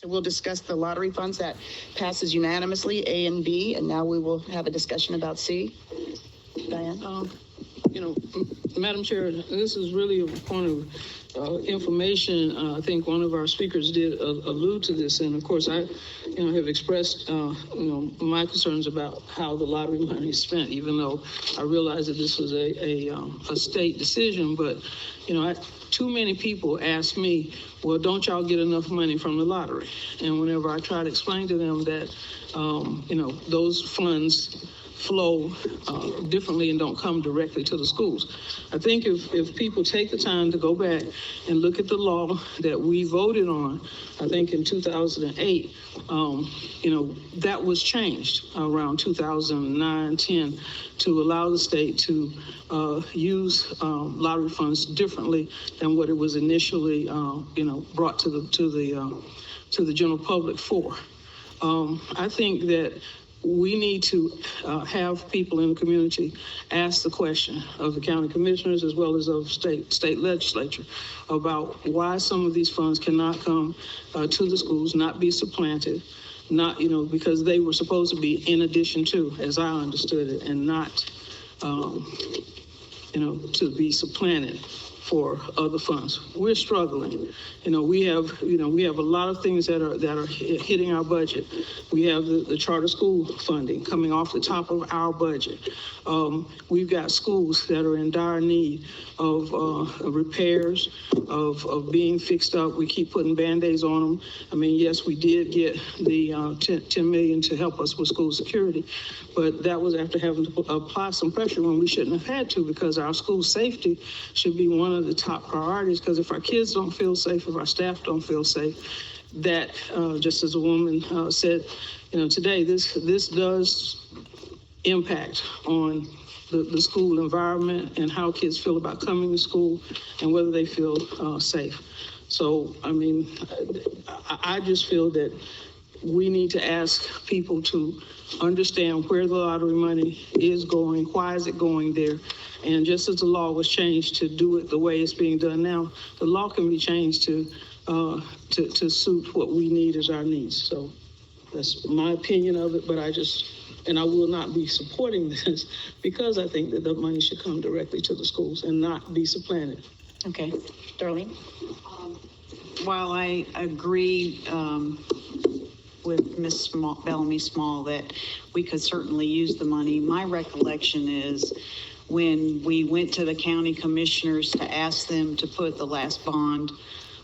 So we'll discuss the lottery funds. That passes unanimously, A and B, and now we will have a discussion about C. Diane? Madam Chair, this is really a point of information. I think one of our speakers did allude to this, and of course I, have expressed, my concerns about how the lottery money is spent, even though I realize that this was a state decision. But, too many people ask me, well, don't y'all get enough money from the lottery? And whenever I try to explain to them that, those funds flow differently and don't come directly to the schools. I think if people take the time to go back and look at the law that we voted on, I think in 2008, that was changed around 2009-10 to allow the state to use lottery funds differently than what it was initially, brought to the general public for. I think that we need to have people in the community ask the question of the county commissioners as well as of state legislature about why some of these funds cannot come to the schools, not be supplanted, not, because they were supposed to be in addition to, as I understood it, and not, to be supplanted for other funds. We're struggling. We have a lot of things that are hitting our budget. We have the charter school funding coming off the top of our budget. We've got schools that are in dire need of repairs, of being fixed up. We keep putting Band-Aids on them. I mean, yes, we did get the $10 million to help us with school security, but that was after having to apply some pressure when we shouldn't have had to, because our school safety should be one of the top priorities, because if our kids don't feel safe, if our staff don't feel safe, that just as a woman said, today, this does impact on the school environment and how kids feel about coming to school and whether they feel safe. So, I just feel that we need to ask people to understand where the lottery money is going, why is it going there, and just as the law was changed to do it the way it's being done now, the law can be changed to suit what we need as our needs. So that's my opinion of it, but I will not be supporting this because I think that the money should come directly to the schools and not be supplanted. Okay, Darlene? While I agree with Ms. Bellamy Small that we could certainly use the money, my recollection is when we went to the county commissioners to ask them to put the last bond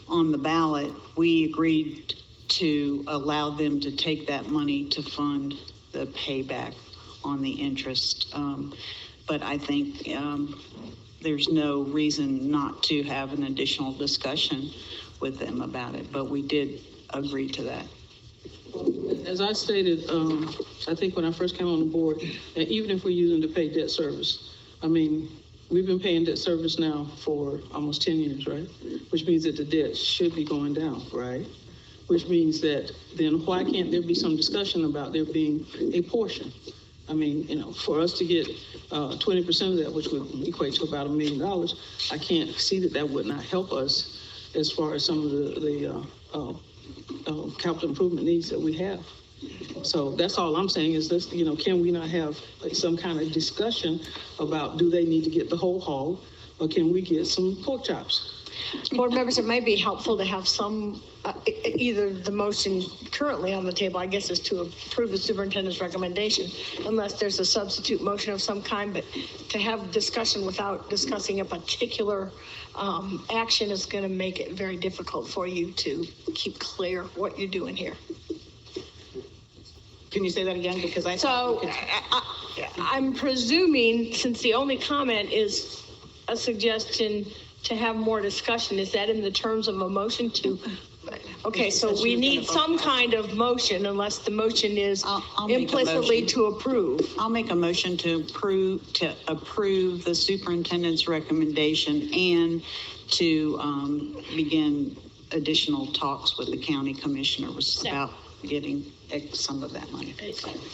on the ballot, we agreed to allow them to take that money to fund the payback on the interest. But I think there's no reason not to have an additional discussion with them about it, but we did agree to that. As I stated, I think when I first came on the board, that even if we're using to pay debt service, we've been paying debt service now for almost 10 years, right? Which means that the debt should be going down, right? Which means that then why can't there be some discussion about there being a portion? For us to get 20% of that, which would equate to about $1 million, I can't see that would not help us as far as some of the capital improvement needs that we have. So that's all I'm saying is this, can we not have some kind of discussion about do they need to get the whole hog, or can we get some pork chops? Board members, it might be helpful to have some, either the motion currently on the table, I guess, is to approve the superintendent's recommendation, unless there's a substitute motion of some kind, but to have discussion without discussing a particular action is going to make it very difficult for you to keep clear what you're doing here. Can you say that again? Because I'm presuming, since the only comment is a suggestion to have more discussion, is that in the terms of a motion to? Okay, so we need some kind of motion, unless the motion is implicitly to approve. I'll make a motion to approve the superintendent's recommendation and to begin additional talks with the county commissioners about getting some of that money.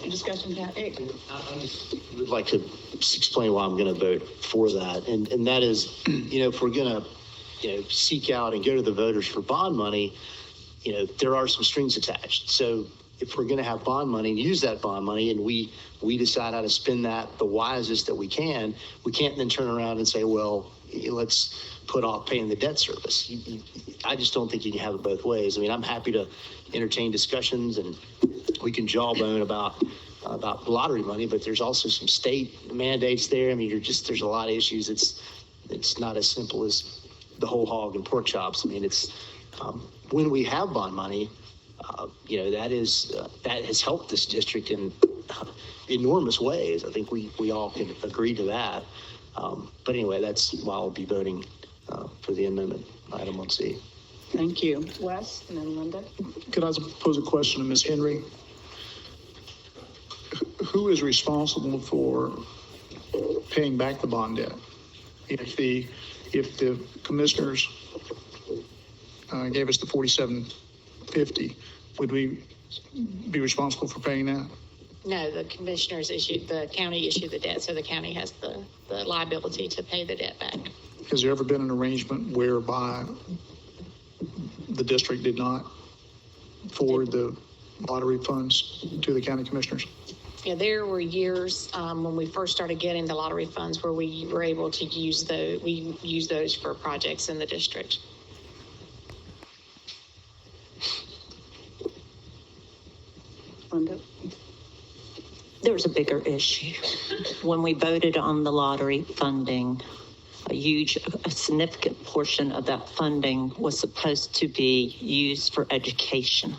Discussion, Pat? I would like to explain why I'm going to vote for that. And that is, if we're going to, seek out and go to the voters for bond money, there are some strings attached. So if we're going to have bond money and use that bond money, and we decide how to spend that the wisest that we can't then turn around and say, well, let's put off paying the debt service. I just don't think you can have it both ways. I mean, I'm happy to entertain discussions, and we can jawbone about lottery money, but there's also some state mandates there. I mean, there's a lot of issues. It's not as simple as the whole hog and pork chops. I mean, it's when we have bond money, that has helped this district in enormous ways. I think we all can agree to that. But anyway, that's why I'll be voting for the amendment item on C. Thank you. Wes and then Linda. Could I pose a question to Ms. Henry? Who is responsible for paying back the bond debt? If the commissioners gave us the $47.50, would we be responsible for paying that? No, the county issued the debt, so the county has the liability to pay the debt back. Has there ever been an arrangement whereby the district did not forward the lottery funds to the county commissioners? Yeah, there were years when we first started getting the lottery funds where we were able to use those for projects in the district. Linda. There was a bigger issue. When we voted on the lottery funding, a significant portion of that funding was supposed to be used for education.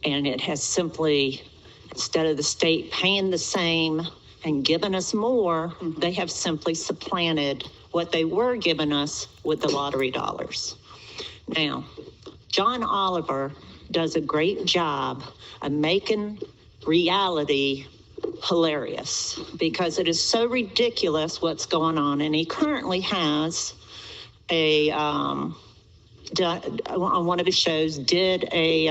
And it has simply, instead of the state paying the same and giving us more, they have simply supplanted what they were giving us with the lottery dollars. Now, John Oliver does a great job of making reality hilarious because it is so ridiculous what's going on. And he currently has on one of his shows, did a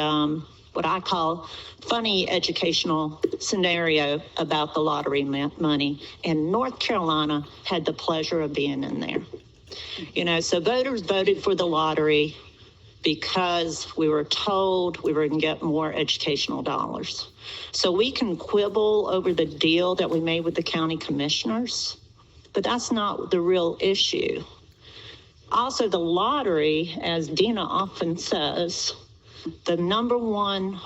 what I call funny educational scenario about the lottery money. And North Carolina had the pleasure of being in there. So voters voted for the lottery because we were told we were going to get more educational dollars. So we can quibble over the deal that we made with the county commissioners, but that's not the real issue. Also, the lottery, as Dina often says, the number one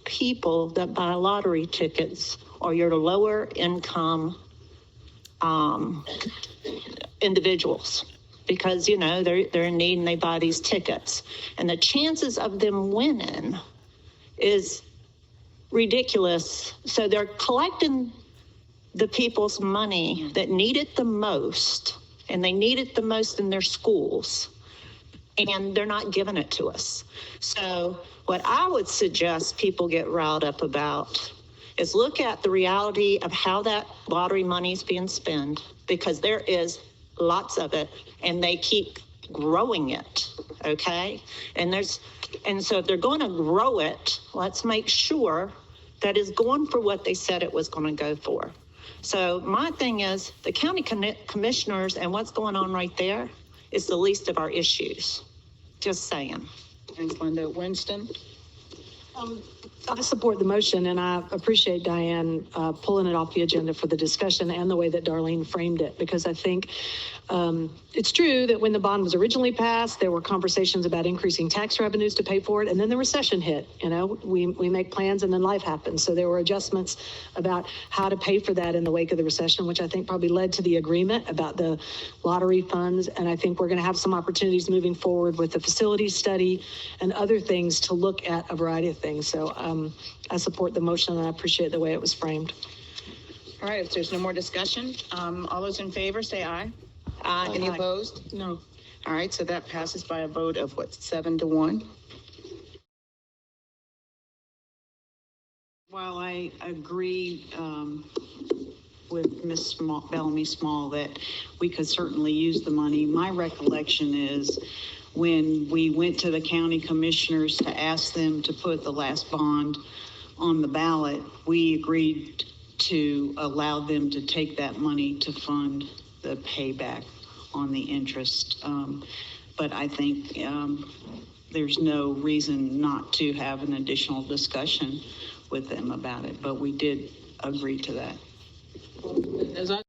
people that buy lottery tickets are your lower income individuals. Because, they're in need and they buy these tickets. And the chances of them winning is ridiculous. So they're collecting the people's money that need it the most, and they need it the most in their schools, and they're not giving it to us. So what I would suggest people get riled up about is look at the reality of how that lottery money is being spent, because there is lots of it, and they keep growing it, okay? And so if they're going to grow it, let's make sure that is going for what they said it was going to go for. So my thing is the county commissioners and what's going on right there is the least of our issues. Just saying. Thanks, Linda. Winston. I support the motion, and I appreciate Diane pulling it off the agenda for the discussion and the way that Darlene framed it, because I think it's true that when the bond was originally passed, there were conversations about increasing tax revenues to pay for it, and then the recession hit. We make plans and then life happens. So there were adjustments about how to pay for that in the wake of the recession, which I think probably led to the agreement about the lottery funds. And I think we're going to have some opportunities moving forward with the facilities study and other things to look at a variety of things. So I support the motion, and I appreciate the way it was framed. All right, if there's no more discussion, all those in favor say aye. Aye. Any opposed? No. All right, so that passes by a vote of 7-1? While I agree with Ms. Bellamy Small that we could certainly use the money, my recollection is when we went to the county commissioners to ask them to put the last bond on the ballot, we agreed to allow them to take that money to fund the payback on the interest. But I think there's no reason not to have an additional discussion with them about it, but we did agree to that. As I